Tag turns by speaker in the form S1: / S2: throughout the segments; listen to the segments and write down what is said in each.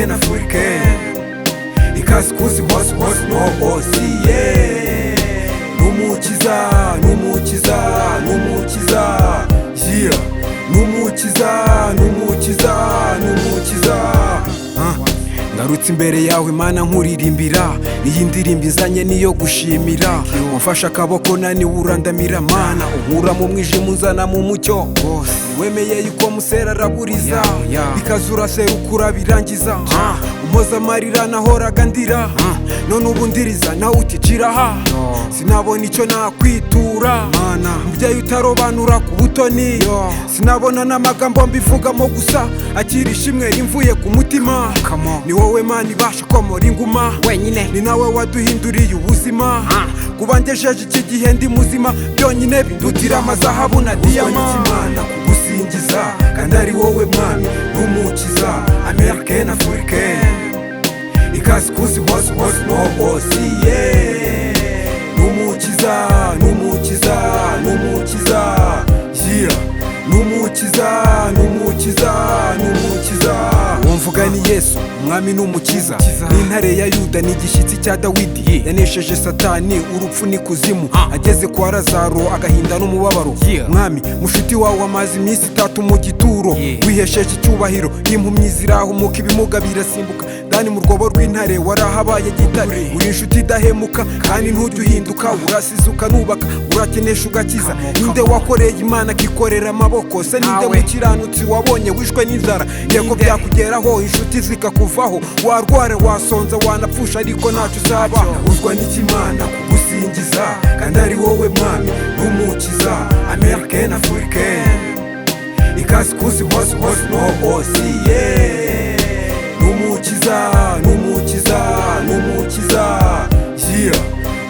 S1: American African ikazi kuzi hose hose no osiye numukiza numukiza numukiza yeah numukiza numukiza numukiza ngarutse imbere yawe Imana nkuririmbira iyi ndirimbo izanye niyo gushimira wamfashe akaboko naniwe urandamira Mana unkura mu mwijima unzana mu mucyo wemeye yuko musera araburiza bikazura serukura birangiza umpoza amarira nahoraga ndira none ubu ndiriza nawe uticira ha sinabona icyo nakwitura mubyeyi utarobanura ku butoni sinabona n'amagambo mbivugamo gusa akira ishimwe rimvuye ku mutima ni wowe Mana ibasha komora inguma wenyine ni nawe waduhinduriye ubuzima kuba ngejeje iki gihe ndi muzima byonyine bindutira amazahabu na diyama kugusingiza kandi ari wowe Mwami n'umukiza American African ikazi kuzi hose hose no osiye numukiza numukiza numukiza yeah numukiza numukiza numukiza wumvuga ni Yesu umwami n'umukiza n'intare ya Yuda n'igishyitsi cya Dawidi yanesheje Satani urupfu n'ikuzimu ageze kwa Lazaro agahinda n'umubabaro mwami mushuti wawe amazi iminsi 3 mu gituro wihesheje icyubahiro impumyi zirahumuka ibimuga birasimbuka dani mu rwobo rw'intare warahabaye gitare uri inshuti idahemuka kandi ntujya uhinduka urasizuka nubaka urakenesha ugakiza ninde wakoreye Imana kikorera amaboko se ninde mukiranutsi wabonye wishwe n'inzara yego byakugeraho inshuti zikakuvaho warware wasonza wanapfusha ariko ntacyo usaba uzwa n'ikimana kugusingiza kandi ari wowe Mwami n'umukiza American African ikazi kuzi hose hose no osiye numukiza numukiza numukiza yeah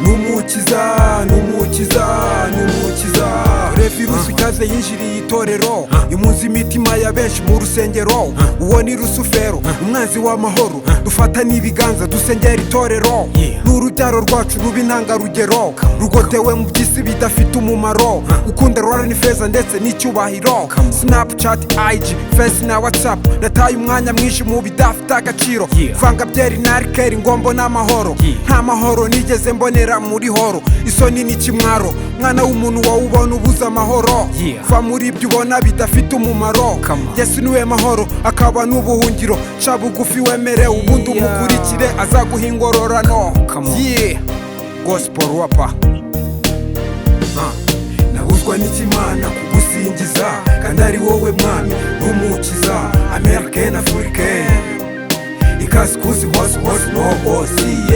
S1: numukiza numukiza numukiza virusi ikaze yinjiriye itorero imunzi imitima ya benshi mu rusengero uwo ni Rusufero umwanzi w'amahoro dufata n'ibiganza dusengera itorero n'urubyaro rwacu ruba intangarugero rugotewe mu by'isi bidafite umumaro ukunda rora n'ifeza ndetse n'icyubahiro Snapchat IG Face na WhatsApp nataye umwanya mwinshi mu bidafite agaciro vanga byeri na rikeri ngombo n'amahoro nta mahoro nigeze mbonera muri horo isoni n'ikimwaro mwana w'umuntu wawubona ubuza amahoro va muri ibyo ubona bidafite umumaro Yesu niwe mahoro akaba n'ubuhungiro ca bugufi wemere ubundi umukurikire azaguha ingororano gospel rapper nahuzwa n'ikimana kugusingiza kandi ari wowe Mwami n'umukiza American African ikazi kuzi hose hose no osiye